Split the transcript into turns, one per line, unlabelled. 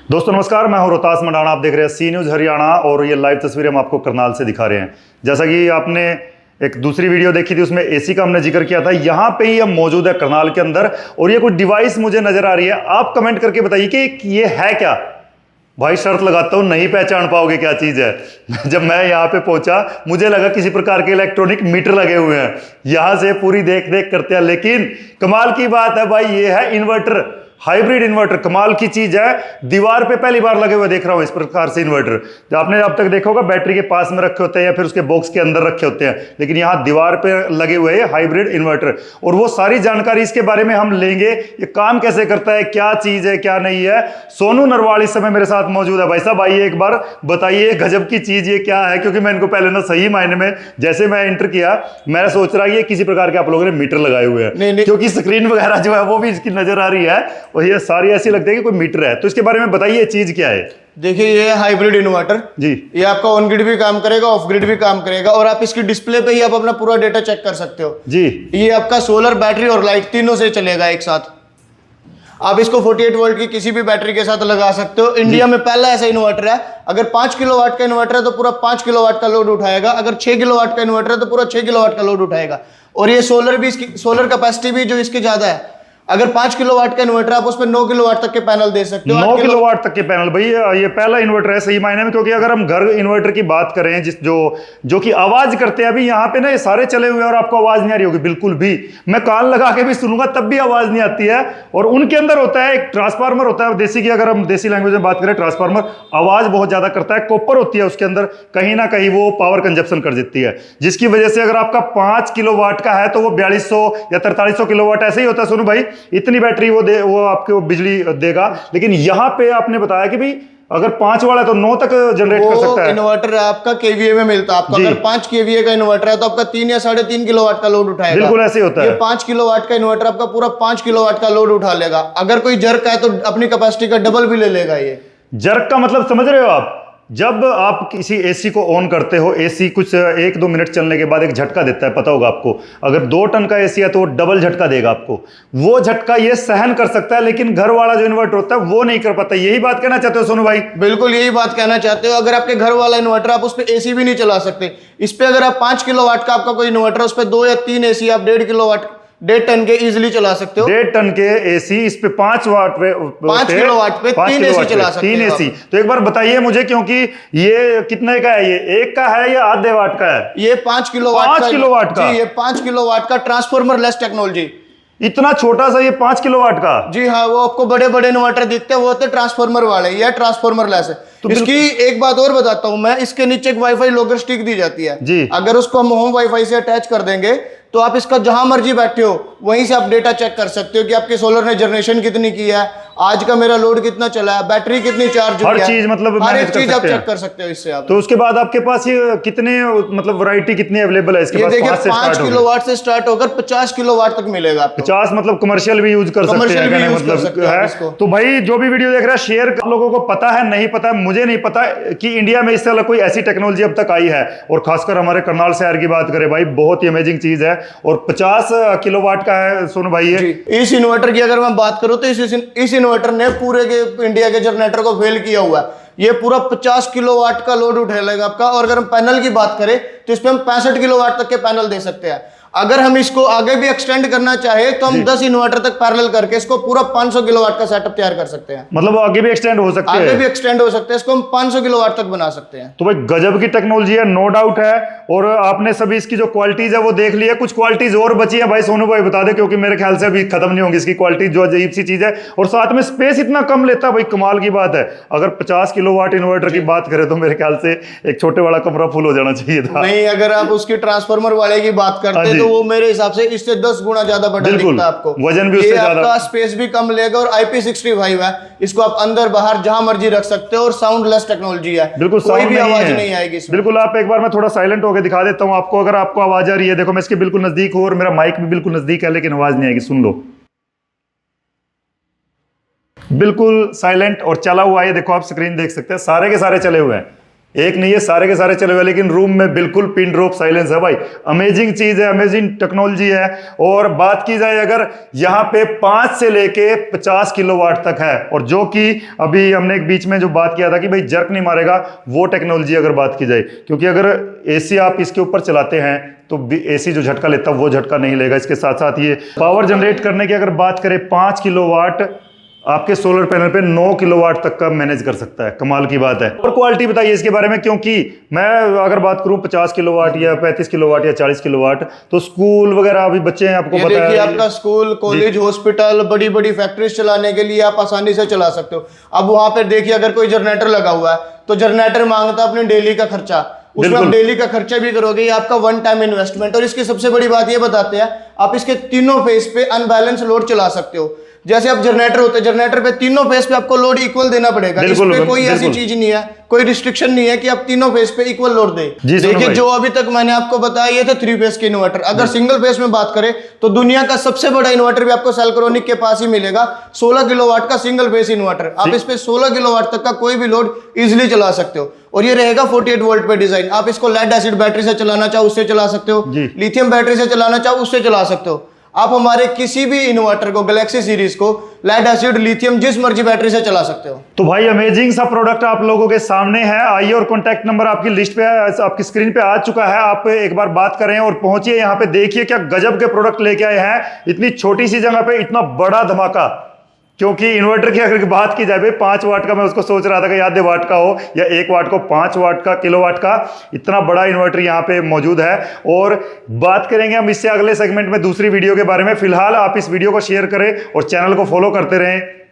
दोस्तों नमस्कार, मैं हूं रोहतास मंडाना। आप देख रहे हैं सी न्यूज़ हरियाणा और ये लाइव तस्वीरें हम आपको करनाल से दिखा रहे हैं। जैसा कि आपने एक दूसरी वीडियो देखी थी, उसमें एसी का हमने जिक्र किया था। यहाँ पे ही हम मौजूद है करनाल के अंदर और ये कुछ डिवाइस मुझे नजर आ रही है। आप कमेंट करके बताइए कि ये है क्या। भाई शर्त लगाता हूं नहीं पहचान पाओगे क्या चीज है। जब मैं यहाँ पे पहुंचा मुझे लगा किसी प्रकार के इलेक्ट्रॉनिक मीटर लगे हुए हैं, यहां से पूरी देख देख करते हैं। लेकिन कमाल की बात है भाई, ये है इन्वर्टर, हाइब्रिड इन्वर्टर। कमाल की चीज है, दीवार पे पहली बार लगे हुए देख रहा हूं इस प्रकार से इन्वर्टर। जो आपने अब तक देखा होगा बैटरी के पास में रखे होते हैं या फिर उसके बॉक्स के अंदर रखे होते हैं, लेकिन यहां दीवार पे लगे हुए हैं हाइब्रिड इन्वर्टर। और वो सारी जानकारी इसके बारे में हम लेंगे, ये काम कैसे करता है, क्या चीज है क्या नहीं है। सोनू नरवाल इस समय मेरे साथ मौजूद है। भाई साहब आइए एक बार बताइए गजब की चीज ये क्या है, क्योंकि मैं इनको पहले ना सही मायने में जैसे मैं एंटर किया मैं सोच रहा कि ये किसी प्रकार के आप लोगों ने मीटर लगाए हुए हैं, क्योंकि स्क्रीन वगैरह जो है वो भी इसकी नजर आ रही है और ये सारी ऐसी लगती है कि कोई मीटर है। तो इसके बारे में बताइए चीज क्या है।
देखिए ये हाइब्रिड इन्वर्टर
जी,
ये आपका ऑन ग्रिड भी काम करेगा, ऑफ ग्रिड भी काम करेगा और आप इसकी डिस्प्ले पे ही आप अपना पूरा डेटा चेक कर सकते हो।
जी,
ये आपका सोलर, बैटरी और लाइट तीनों से चलेगा एक साथ। आप इसको 48 वोल्ट की किसी भी बैटरी के साथ लगा सकते हो। इंडिया में पहला ऐसा इन्वर्टर है। अगर 5 किलोवाट का इन्वर्टर है तो पूरा 5 किलोवाट का लोड उठाएगा। अगर 6 किलोवाट का इन्वर्टर है तो पूरा 6 किलोवाट का लोड उठाएगा। और ये सोलर भी, इसकी सोलर कैपेसिटी भी जो इसकी ज्यादा है। अगर 5 किलोवाट का इन्वर्टर आप उस पर 9 किलोवाट तक के पैनल दे सकते हो।
9 किलोवाट तक के पैनल। भाई ये पहला इन्वर्टर है सही मायने में, क्योंकि अगर हम घर इन्वर्टर की बात करें जो कि आवाज करते हैं, अभी यहाँ पे ना ये सारे चले हुए हैं और आपको आवाज नहीं आ रही होगी बिल्कुल भी। मैं कान लगा के भी सुनूंगा तब भी आवाज नहीं आती है। और उनके अंदर होता है एक ट्रांसफार्मर होता है देसी की, अगर हम देसी लैंग्वेज में बात करें, ट्रांसफार्मर आवाज बहुत ज्यादा करता है। कॉपर होती है उसके अंदर, कहीं ना कहीं वो पावर कंजप्शन कर देती है, जिसकी वजह से अगर आपका 5 किलोवाट का है तो वो 4200 या 4300 किलोवाट ऐसे ही होता है। सुनो भाई, इतनी बैटरी वो आपको बिजली देगा। लेकिन यहां पे आपने बताया कि भाई अगर 5 वाला है तो 9 तक जनरेट कर सकता है।
इन्वर्टर आपका केवीए में मिलता है आपको। अगर 5 केवीए का इन्वर्टर है तो आपका 3 या 3.5 किलोवाट का लोड उठाएगा।
बिल्कुल ऐसे ही होता है।
ये 5 किलोवाट का इन्वर्टर आपका पूरा 5 किलोवाट का लोड उठा लेगा। अगर कोई जर्क है तो अपनी कैपेसिटी का डबल भी ले लेगा। ये
जर्क का मतलब समझ रहे हो आप? जब आप किसी एसी को ऑन करते हो, एसी कुछ 1-2 मिनट चलने के बाद एक झटका देता है, पता होगा आपको। अगर 2 टन का एसी है तो वो डबल झटका देगा आपको। वो झटका ये सहन कर सकता है, लेकिन घर वाला जो इन्वर्टर होता है वो नहीं कर पाता। यही बात कहना चाहते हो सोनू भाई?
बिल्कुल यही बात कहना चाहते हो। अगर आपके घर वाला इन्वर्टर, आप उस पर एसी भी नहीं चला सकते। इस पे अगर आप 5 किलोवाट का आपका कोई इन्वर्टर, उस पर 2 या 3 एसी आप 1.5 किलोवाट 1.5 टन के इजीली चला सकते हो।
1.5 टन के एसी इस पे 5 वाट पे
5 किलोवाट पे 3 एसी चला सकते हैं।
3 एसी। तो एक बार बताइए मुझे, क्योंकि ये कितने का है? ये 1 का है या आधे वाट का है?
ये 5 किलोवाट
5 किलोवाट का।
जी, ये 5 किलोवाट का ट्रांसफॉर्मर लेस टेक्नोलॉजी।
इतना छोटा सा ये 5 किलोवाट का?
जी हाँ, वो आपको बड़े बड़े इन्वर्टर दिखते हैं, वो होते ट्रांसफॉर्मर वाले। ये ट्रांसफॉर्मर लेस है। तो इसकी एक बात और बताता हूं मैं, इसके नीचे एक वाईफाई लॉगर स्टिक दी जाती है
जी।
अगर उसको हम होम वाईफाई से अटैच कर देंगे तो आप इसका जहां मर्जी बैठे हो वहीं से आप डेटा चेक कर सकते हो कि आपके सोलर ने जनरेशन कितनी की है, आज का मेरा लोड कितना चला है, बैटरी कितनी चार्ज हुई है।
हर चीज मतलब
हर एक चीज आप चेक कर सकते हो इससे आप।
तो उसके बाद आपके पास ये कितने मतलब वैरायटी कितनी अवेलेबल है इसके पास?
देखिए 5 किलोवाट से स्टार्ट होकर 50 किलोवाट तक मिलेगा आपको।
50 मतलब कमर्शियल भी यूज कर सकते हैं, मतलब है। तो भाई जो भी वीडियो देख रहा है शेयर कर। लोगों को पता है नहीं पता है, मुझे नहीं पता कि इंडिया में इससे अलग कोई ऐसी टेक्नोलॉजी अब तक आई है। और खासकर हमारे करनाल शहर की बात करें भाई, बहुत ही अमेजिंग चीज है। और 50 किलोवाट का है सोनू भाई ये।
इस इन्वर्टर की अगर मैं बात करूं तो इस इन्वर्टर ने पूरे के इंडिया के जनरेटर को फेल किया हुआ है। ये पूरा 50 किलोवाट का लोड उठा लेगा आपका। और अगर हम पैनल की बात करें तो इसमें हम 65 किलोवाट तक के पैनल दे सकते हैं। अगर हम इसको आगे भी एक्सटेंड करना चाहे तो हम 10 इन्वर्टर तक पैरेलल करके इसको पूरा 500 किलोवाट का सेटअप तैयार कर सकते हैं।
मतलब आगे भी एक्सटेंड हो सकते हैं?
आगे भी एक्सटेंड हो सकते हैं, इसको हम 500 किलोवाट तक बना सकते हैं।
तो भाई गजब की टेक्नोलॉजी है, नो डाउट है। और आपने सभी इसकी जो क्वालिटीज है वो देख ली है। कुछ क्वालिटीज और बची है भाई, सोनू भाई बता दे, क्योंकि मेरे ख्याल से अभी खत्म नहीं होंगी इसकी क्वालिटी। जो अजीब सी चीज है और साथ में स्पेस इतना कम लेता है भाई, कमाल की बात है। अगर 50 किलोवाट इन्वर्टर की बात करें तो मेरे ख्याल से एक छोटे वाला कमरा फुल हो जाना चाहिए था।
नहीं, अगर आप उसकी ट्रांसफार्मर वाले की बात करते हैं तो वो मेरे हिसाब से इससे 10 गुना ज्यादा बड़ा दिखता है आपको।
वजन भी उससे ज्यादा,
आपका स्पेस भी कम लेगा। और IP65 है, इसको आप अंदर बाहर जहां मर्जी रख सकते हो। और साउंडलेस टेक्नोलॉजी है,
बिल्कुल
कोई भी आवाज नहीं आएगी इसमें।
बिल्कुल। आप एक बार मैं थोड़ा साइलेंट होकर दिखा देता हूं आपको, अगर आपको आवाज आ रही है। देखो मैं इसके बिल्कुल नजदीक हूं और मेरा माइक भी बिल्कुल नजदीक है, लेकिन आवाज नहीं आएगी। सुन लो, बिल्कुल साइलेंट और चला हुआ है। देखो आप स्क्रीन देख सकते हैं, सारे के सारे चले हुए हैं। एक नहीं है, सारे के सारे चले हुए, लेकिन रूम में बिल्कुल पिन ड्रॉप साइलेंस है भाई। अमेजिंग चीज है, अमेजिंग टेक्नोलॉजी है। और बात की जाए अगर यहाँ पे 5 से लेके 50 किलोवाट तक है, और जो कि अभी हमने एक बीच में जो बात किया था कि भाई जर्क नहीं मारेगा, वो टेक्नोलॉजी अगर बात की जाए, क्योंकि अगर एसी आप इसके ऊपर चलाते हैं तो एसी जो झटका लेता है वो झटका नहीं लेगा। इसके साथ साथ ये पावर जनरेट करने की अगर बात करें, 5 किलोवाट आपके सोलर पैनल पे 9 किलोवाट तक का मैनेज कर सकता है। कमाल की बात है। और क्वालिटी बताइए इसके बारे में, क्योंकि मैं अगर बात करूं 50 किलोवाट या 35 किलोवाट या 40 किलोवाट, तो स्कूल वगैरह अभी बच्चे हैं, आपको पता है।
देखिए आपका स्कूल, कॉलेज, हॉस्पिटल, बड़ी बड़ी फैक्ट्रीज चलाने के लिए आप आसानी से चला सकते हो। अब वहां पे देखिए अगर कोई जनरेटर लगा हुआ है तो जनरेटर मांगता है अपने डेली का खर्चा, उसमें आप डेली का खर्चा भी करोगे, ये आपका वन टाइम इन्वेस्टमेंट। और इसकी सबसे बड़ी बात ये बताते हैं, आप इसके तीनों फेस पे अनबैलेंस लोड चला सकते हो। जैसे आप जनरेटर होते हैं, जनरेटर पे तीनों फेस पे आपको लोड इक्वल देना पड़ेगा। इसमें कोई ऐसी चीज नहीं है, कोई रिस्ट्रिक्शन नहीं है कि आप तीनों फेस पे इक्वल लोड दें। देखिए जो अभी तक मैंने आपको बताया ये थे 3 फेस के इन्वर्टर। अगर सिंगल फेस में बात करें तो दुनिया का सबसे बड़ा इन्वर्टर भी आपको सेल्क्रोनिक के पास ही मिलेगा, 16 किलोवाट का सिंगल फेस इन्वर्टर। आप इस पे 16 किलोवाट तक का कोई भी लोड इजिली चला सकते हो। और ये रहेगा 48 वोल्ट पे डिजाइन। आप इसको लेड एसिड बैटरी से चलाना चाहो उससे चला सकते हो, लिथियम बैटरी से चलाना चाहो उससे चला सकते हो। आप हमारे किसी भी इन्वर्टर को, गैलेक्सी सीरीज को, लेड एसिड, लिथियम, जिस मर्जी बैटरी से चला सकते हो।
तो भाई अमेजिंग सा प्रोडक्ट आप लोगों के सामने है। आइए, और कॉन्टैक्ट नंबर आपकी लिस्ट पे, आपकी स्क्रीन पे आ चुका है। आप एक बार बात करें और पहुंचिए यहाँ पे, देखिए क्या गजब के प्रोडक्ट लेके आए हैं। इतनी छोटी सी जगह पे इतना बड़ा धमाका। क्योंकि इन्वर्टर की अगर बात की जाए 5 वाट का, मैं उसको सोच रहा था कि आधे वाट का हो या 1 वाट को 5 वाट का, किलोवाट का, इतना बड़ा इन्वर्टर यहाँ पे मौजूद है। और बात करेंगे हम इससे अगले सेगमेंट में दूसरी वीडियो के बारे में। फिलहाल आप इस वीडियो को शेयर करें और चैनल को फॉलो करते रहें।